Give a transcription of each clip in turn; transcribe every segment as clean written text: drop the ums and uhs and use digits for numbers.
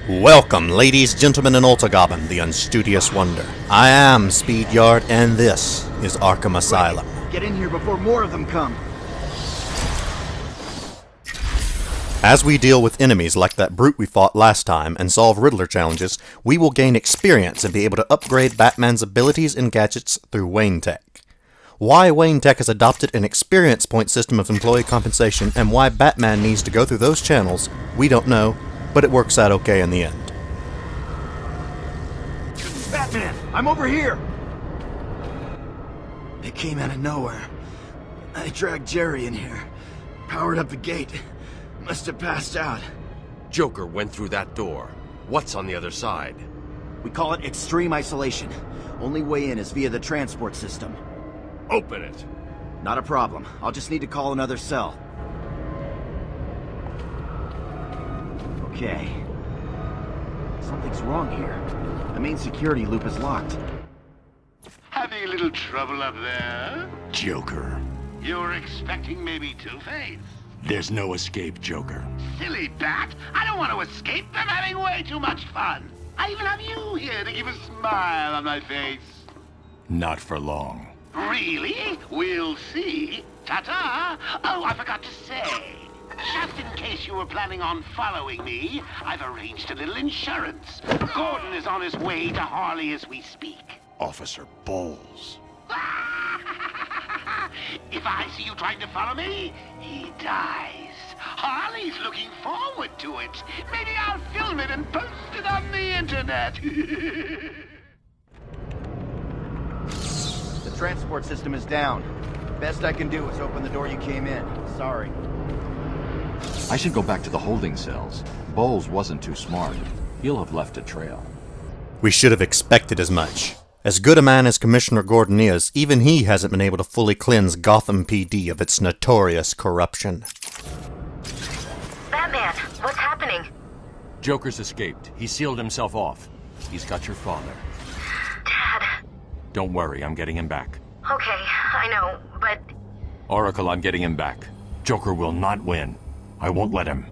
Welcome, ladies, gentlemen, and Ultagoblin, the unstudious wonder. I am Speedyard, and this is Arkham Asylum. Get in here before more of them come. As we deal with enemies like that brute we fought last time and solve Riddler challenges, we will gain experience and be able to upgrade Batman's abilities and gadgets through Wayne Tech. Why Wayne Tech has adopted an experience point system of employee compensation and why Batman needs to go through those channels, we don't know, but it works out okay in the end. Batman, I'm over here! It came out of nowhere. I dragged Jerry in here, powered up the gate. Must have passed out. Joker went through that door. What's on the other side? We call it extreme isolation. Only way in is via the transport system. Open it! Not a problem. I'll just need to call another cell. Okay. Something's wrong here. The main security loop is locked. Having a little trouble up there? Joker. You were expecting maybe Two-Face? There's no escape, Joker. Silly bat! I don't want to escape. I'm having way too much fun. I even have you here to keep a smile on my face. Not for long. Really? We'll see. Ta-ta! Oh, I forgot to say. Just in case you were planning on following me, I've arranged a little insurance. Gordon is on his way to Harley as we speak. Officer Bowles. If I see you trying to follow me, he dies. Harley's looking forward to it. Maybe I'll film it and post it on the internet. The transport system is down. Best I can do is open the door you came in. Sorry. I should go back to the holding cells. Bowles wasn't too smart. He'll have left a trail. We should have expected as much. As good a man as Commissioner Gordon is, even he hasn't been able to fully cleanse Gotham PD of its notorious corruption. Batman, what's happening? Joker's escaped. He sealed himself off. He's got your father. Dad. Don't worry, I'm getting him back. Okay, I know, but... Oracle, I'm getting him back. Joker will not win. I won't let him.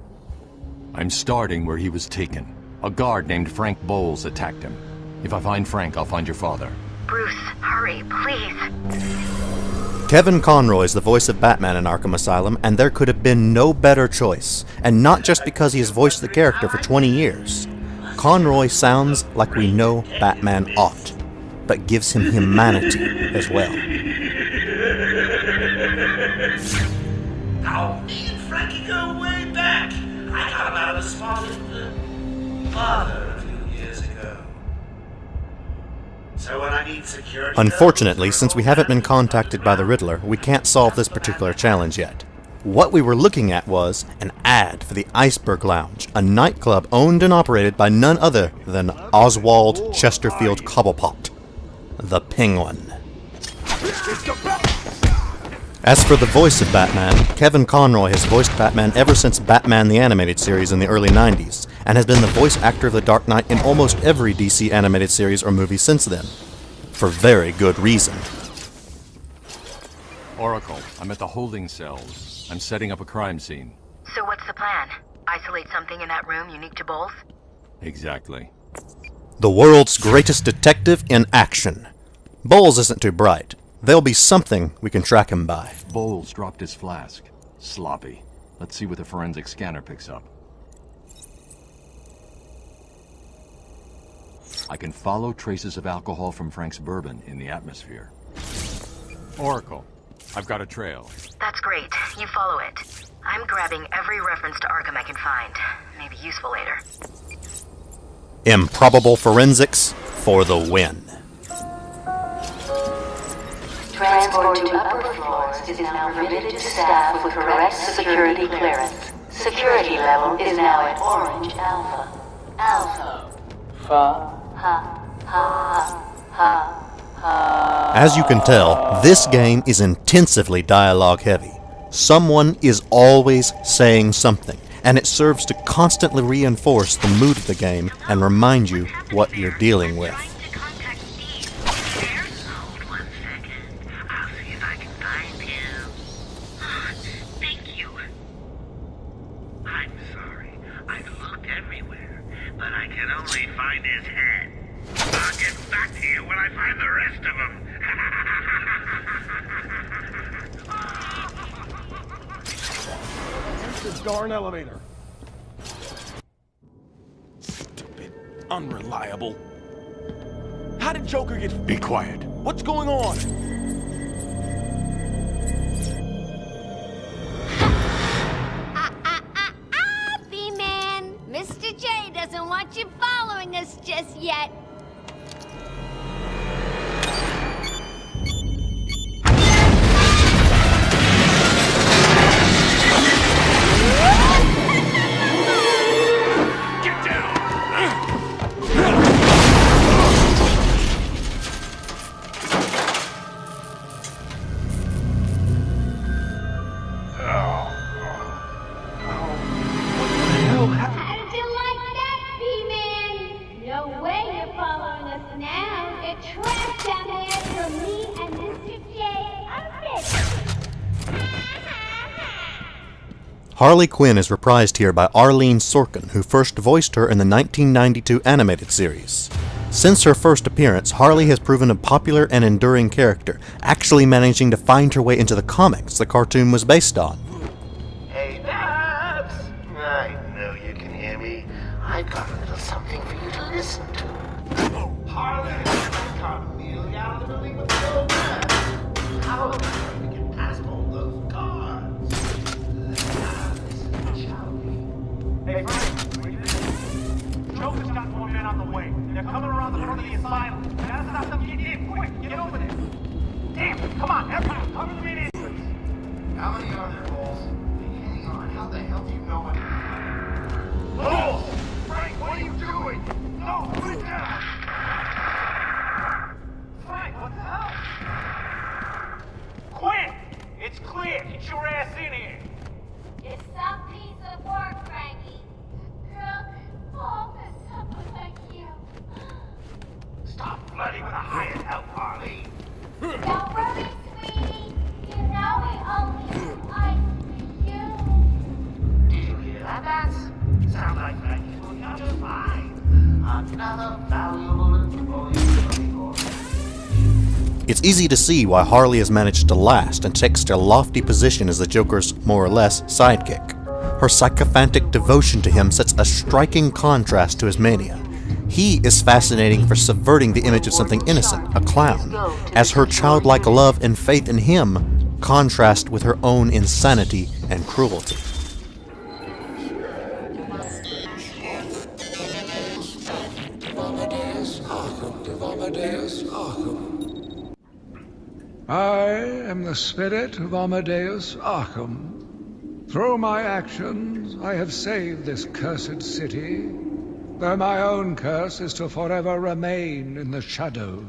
I'm starting where he was taken. A guard named Frank Bowles attacked him. If I find Frank, I'll find your father. Bruce, hurry, please. Kevin Conroy is the voice of Batman in Arkham Asylum, and there could have been no better choice. And not just because he has voiced the character for 20 years. Conroy sounds like we know Batman ought, but gives him humanity as well. Now, me and Frankie go way back. I got him out of the spot with the father a few years ago. So when I need security... Unfortunately, since we haven't been contacted by the Riddler, we can't solve this particular challenge yet. What we were looking at was an ad for the Iceberg Lounge, a nightclub owned and operated by none other than Oswald Chesterfield Cobblepot, the Penguin. As for the voice of Batman, Kevin Conroy has voiced Batman ever since Batman the Animated Series in the early 90s, and has been the voice actor of the Dark Knight in almost every DC animated series or movie since then. For very good reason. Oracle, I'm at the holding cells. I'm setting up a crime scene. So what's the plan? Isolate something in that room unique to Bowles? Exactly. The world's greatest detective in action. Bowles isn't too bright. There'll be something we can track him by. Bowles dropped his flask. Sloppy. Let's see what the forensic scanner picks up. I can follow traces of alcohol from Frank's bourbon in the atmosphere. Oracle, I've got a trail. That's great. You follow it. I'm grabbing every reference to Arkham I can find. Maybe useful later. Improbable forensics for the win. Transport to upper floors is now permitted to staff with correct security clearance. Security level is now at Orange Alpha. Alpha. Ha, ha, ha, ha. As you can tell, this game is intensively dialogue heavy. Someone is always saying something, and it serves to constantly reinforce the mood of the game and remind you what you're dealing with. I've looked everywhere. but I can only find his head. I'll get back to you when I find the rest of them. This darn elevator. Stupid, unreliable. How did Joker get... Be quiet. What's going on? B-Man, Mr. J doesn't want you following us just yet. Harley Quinn is reprised here by Arlene Sorkin, who first voiced her in the 1992 animated series. Since her first appearance, Harley has proven a popular and enduring character, actually managing to find her way into the comics the cartoon was based on. Hey, Babs! I know you can hear me. I've got a little something for you to listen to. Harley, I got Amelia out of the building with the old man. How about we get past all those guards? Hey, Frank, what are you doing? Joker's got more men on the way. They're coming around the front of the asylum. Gotta stop them. Quick, get over there. Damn, come on, everybody, cover the main entrance. How many are there, Balls? Hang on, how the hell do you know what? Balls! Frank, what are you doing? No, put it down. Frank, what the hell? Quinn, it's clear. Get your ass in here. It's some piece of work, Frankie. Girl, all for someone like you. Stop flirting with a hired help, Harley. Don't worry, sweetie. You know we only do ice for you. Did you hear that, Bats? Sounds like Frankie's doing just fine. Another valuable employee. It's easy to see why Harley has managed to last and takes a lofty position as the Joker's, more or less, sidekick. Her sycophantic devotion to him sets a striking contrast to his mania. He is fascinating for subverting the image of something innocent, a clown, as her childlike love and faith in him contrast with her own insanity and cruelty. I am the spirit of Amadeus Arkham. Through my actions, I have saved this cursed city, though my own curse is to forever remain in the shadows.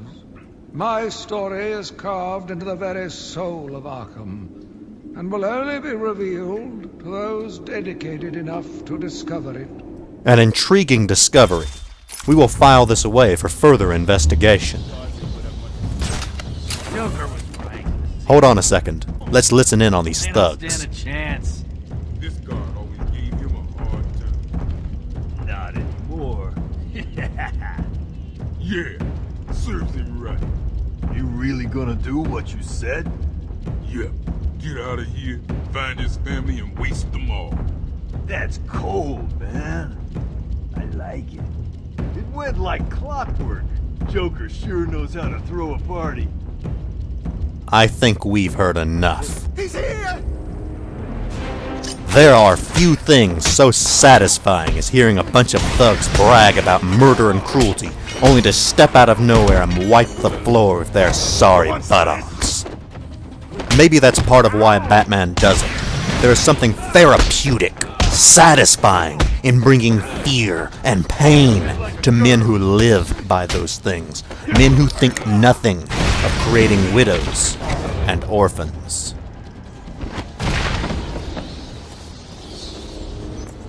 My story is carved into the very soul of Arkham, and will only be revealed to those dedicated enough to discover it. An intriguing discovery. We will file this away for further investigation. Joker was right. Hold on a second. Let's listen in on these They don't thugs. stand a chance. This guard always gave him a hard time. Not anymore. Yeah, serves him right. You really gonna do what you said? Yep, get out of here, find his family, and waste them all. That's cold, man. I like it. It went like clockwork. Joker sure knows how to throw a party. I think we've heard enough. He's here! There are few things so satisfying as hearing a bunch of thugs brag about murder and cruelty, only to step out of nowhere and wipe the floor with their sorry buttocks. Maybe that's part of why Batman does it. There is something therapeutic, satisfying in bringing fear and pain to men who live by those things, men who think nothing of creating widows and orphans.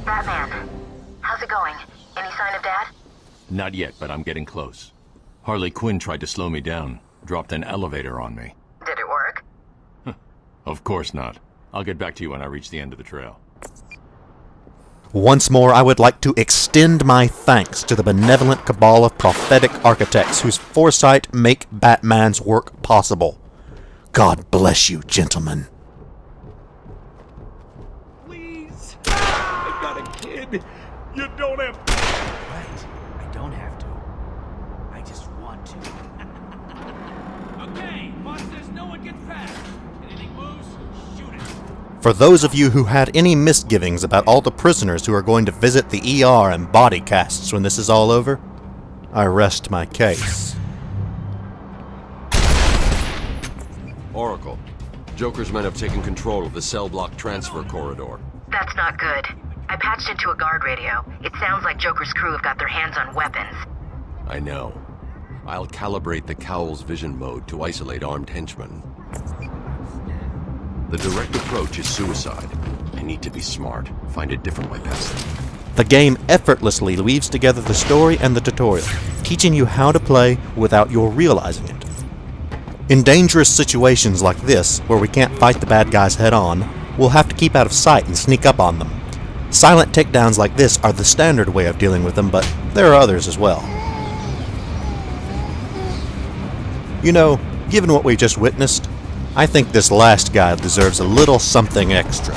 Batman, how's it going? Any sign of Dad? Not yet, but I'm getting close. Harley Quinn tried to slow me down, dropped an elevator on me. Did it work? Of course not. I'll get back to you when I reach the end of the trail. Once more, I would like to extend my thanks to the benevolent cabal of prophetic architects whose foresight make Batman's work possible. God bless you, gentlemen. Please! I got a kid! You don't have to... Right. I don't have to. I just want to. Okay, boss says no one gets past. Anything moves, shoot it. For those of you who had any misgivings about all the prisoners who are going to visit the ER and body casts when this is all over, I rest my case. Oracle, Joker's men have taken control of the cell block transfer corridor. That's not good. I patched into a guard radio. It sounds like Joker's crew have got their hands on weapons. I know. I'll calibrate the Cowl's vision mode to isolate armed henchmen. The direct approach is suicide. I need to be smart. Find a different way past them. The game effortlessly weaves together the story and the tutorial, teaching you how to play without your realizing it. In dangerous situations like this, where we can't fight the bad guys head on, we'll have to keep out of sight and sneak up on them. Silent takedowns like this are the standard way of dealing with them, but there are others as well. You know, given what we just witnessed, I think this last guy deserves a little something extra.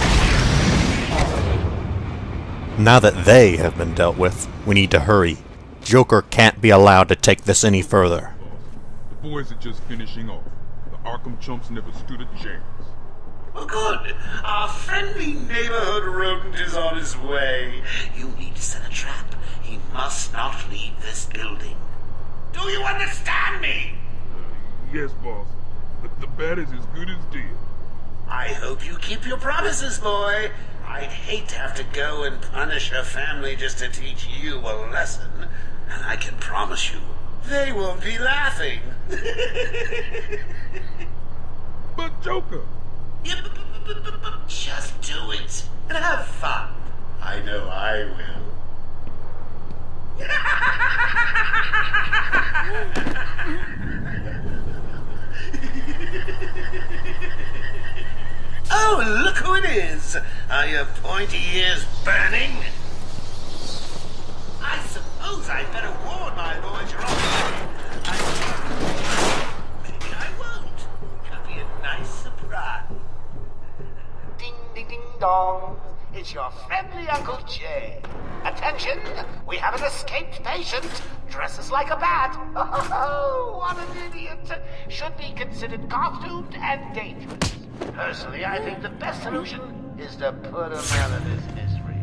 Now that they have been dealt with, we need to hurry. Joker can't be allowed to take this any further. The boys are just finishing off. The Arkham chumps never stood a chance. Well, good. Our friendly neighborhood rodent is on his way. You need to set a trap. He must not leave this building. Do you understand me? Yes, boss. The bat is as good as dead. I hope you keep your promises, boy. I'd hate to have to go and punish a family just to teach you a lesson. And I can promise you, they won't be laughing. But Joker! Just do it and have fun. I know I will. Oh, look who it is! Are your pointy ears burning? I suppose I'd better warn my boys you're on the way. Maybe I won't. It'll be a nice surprise. Ding, ding, ding, dong. It's your friendly Uncle Jay. Attention! We have an escaped patient. Dresses like a bat. Oh, what an idiot. Should be considered costumed and dangerous. Personally, I think the best solution is to put him out of his misery.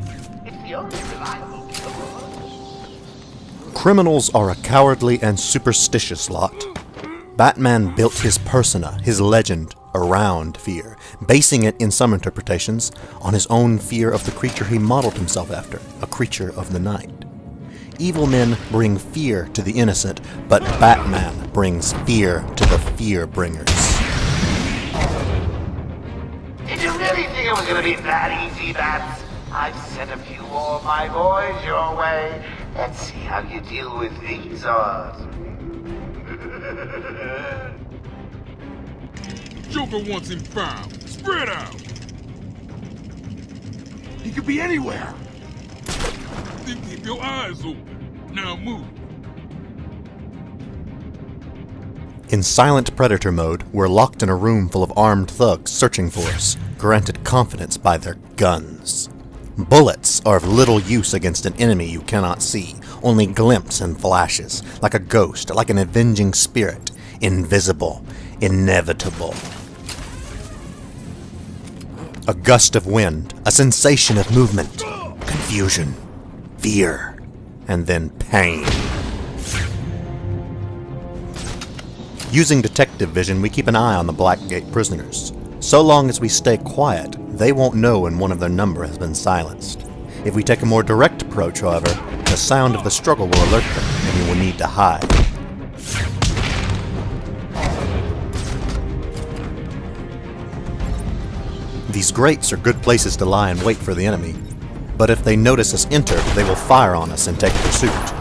It's the only reliable cure. Criminals are a cowardly and superstitious lot. Batman built his persona, his legend, around fear, basing it, in some interpretations, on his own fear of the creature he modeled himself after, a creature of the night. Evil men bring fear to the innocent, but Batman brings fear to the fear-bringers. Did you really think it was going to be that easy, Bats? I've sent a few more of my boys your way. Let's see how you deal with these odds. Joker wants him found. Spread out. He could be anywhere. Then keep your eyes open. Now move. In silent predator mode, we're locked in a room full of armed thugs searching for us, granted confidence by their guns. Bullets are of little use against an enemy you cannot see, only glimpse and flashes, like a ghost, like an avenging spirit, invisible, inevitable. A gust of wind, a sensation of movement, confusion, fear, and then pain. Using detective vision, we keep an eye on the Blackgate prisoners. So long as we stay quiet, they won't know when one of their number has been silenced. If we take a more direct approach, however, the sound of the struggle will alert them, and we will need to hide. These grates are good places to lie and wait for the enemy, but if they notice us enter, they will fire on us and take pursuit.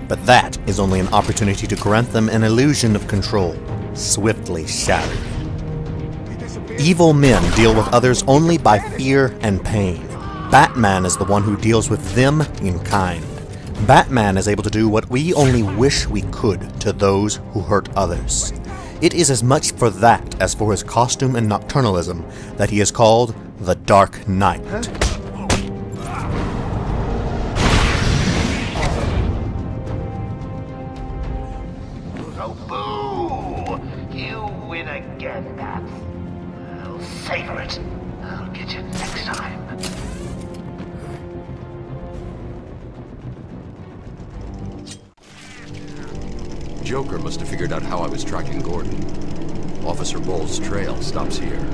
But that is only an opportunity to grant them an illusion of control, swiftly shattered. Evil men deal with others only by fear and pain. Batman is the one who deals with them in kind. Batman is able to do what we only wish we could to those who hurt others. It is as much for that as for his costume and nocturnalism that he is called the Dark Knight. Oh, boo! You win again, Babs. I'll savor it. I'll get you next time. Joker must have figured out how I was tracking Gordon. Officer Bowles' trail stops here.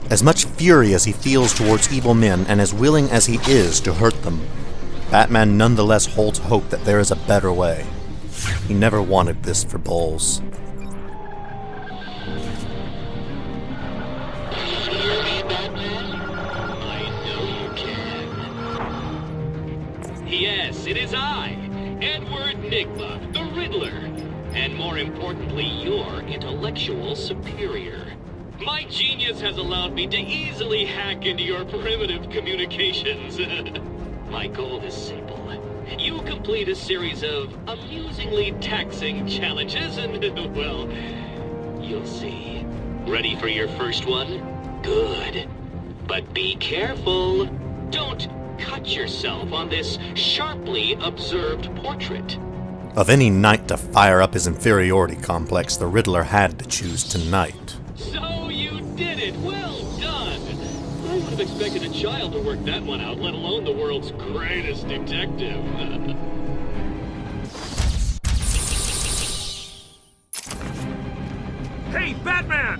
As much fury as he feels towards evil men and as willing as he is to hurt them, Batman nonetheless holds hope that there is a better way. He never wanted this for Bowles. Yes, it is I, Edward Nigma, the Riddler, and more importantly, your intellectual superior. My genius has allowed me to easily hack into your primitive communications. My goal is simple. You complete a series of amusingly taxing challenges and, well, you'll see. Ready for your first one? Good. But be careful. Don't cut yourself on this sharply observed portrait. Of any knight to fire up his inferiority complex, the Riddler had to choose tonight. So you did it! Well done! I would have expected a child to work that one out, let alone the world's greatest detective. Hey, Batman!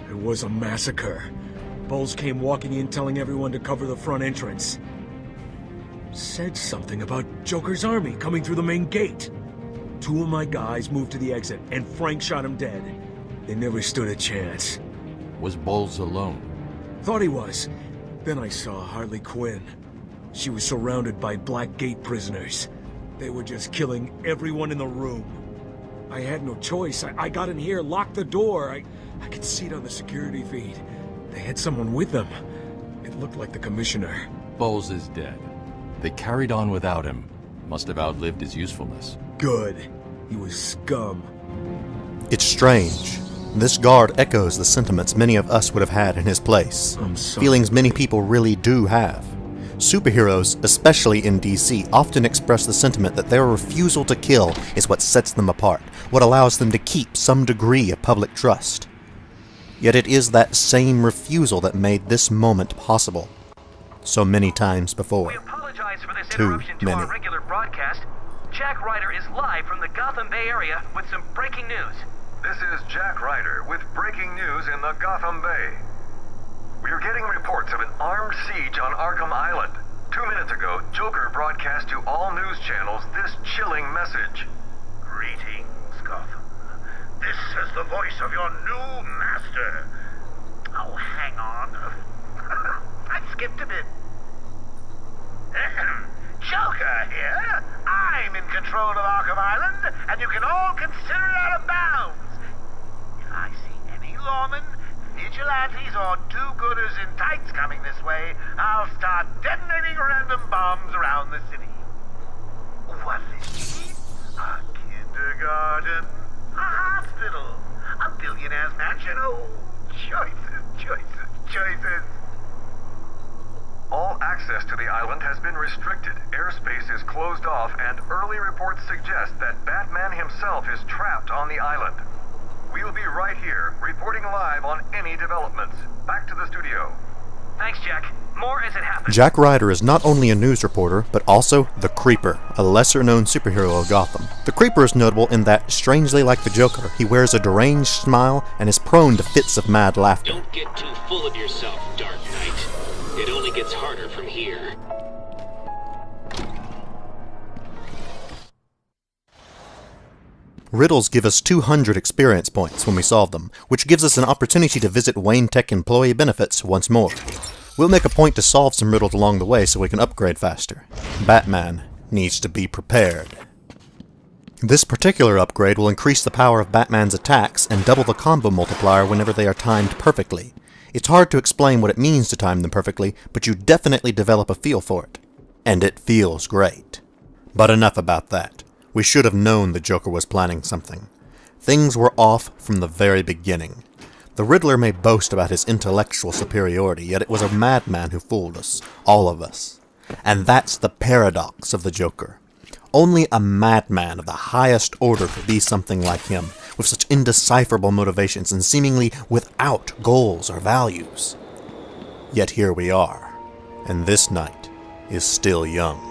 It was a massacre. Bowles came walking in telling everyone to cover the front entrance. Said something about Joker's army coming through the main gate. 2 of my guys moved to the exit, and Frank shot him dead. They never stood a chance. Was Bowles alone? Thought he was. Then I saw Harley Quinn. She was surrounded by Black Gate prisoners. They were just killing everyone in the room. I had no choice. I got in here, locked the door. I could see it on the security feed. They had someone with them. It looked like the commissioner. Bowles is dead. They carried on without him. Must have outlived his usefulness. Good. He was scum. It's strange. This guard echoes the sentiments many of us would have had in his place. I'm sorry. Feelings many people really do have. Superheroes, especially in DC, often express the sentiment that their refusal to kill is what sets them apart, what allows them to keep some degree of public trust. Yet it is that same refusal that made this moment possible. So many times before. We apologize for this Too interruption to many. our regular broadcast. Jack Ryder is live from the Gotham Bay area with some breaking news. This is Jack Ryder with breaking news in the Gotham Bay. We are getting reports of an armed siege on Arkham Island. 2 minutes ago, Joker broadcast to all news channels this chilling message. Greetings, Gotham. This is the voice of your new master. Oh, hang on. I skipped a bit. Joker here. I'm in control of Arkham Island, and you can all consider it out of bounds. If I see any lawmen, vigilantes, or do-gooders in tights coming this way, I'll start detonating random bombs around the city. What is it? A kindergarten? A hospital? A billionaire's mansion? Oh, choices, choices, choices. All access to the island has been restricted, airspace is closed off, and early reports suggest that Batman himself is trapped on the island. We'll be right here, reporting live on any developments. Back to the studio. Thanks, Jack. More as it happens. Jack Ryder is not only a news reporter, but also the Creeper, a lesser-known superhero of Gotham. The Creeper is notable in that, strangely like the Joker, he wears a deranged smile and is prone to fits of mad laughter. Don't get too full of yourself, Dark Knight. It only gets harder from here. Riddles give us 200 experience points when we solve them, which gives us an opportunity to visit Wayne Tech employee benefits once more. We'll make a point to solve some riddles along the way so we can upgrade faster. Batman needs to be prepared. This particular upgrade will increase the power of Batman's attacks and double the combo multiplier whenever they are timed perfectly. It's hard to explain what it means to time them perfectly, but you definitely develop a feel for it. And it feels great. But enough about that. We should have known the Joker was planning something. Things were off from the very beginning. The Riddler may boast about his intellectual superiority, yet it was a madman who fooled us, all of us. And that's the paradox of the Joker. Only a madman of the highest order could be something like him, with such indecipherable motivations and seemingly without goals or values. Yet here we are, and this night is still young.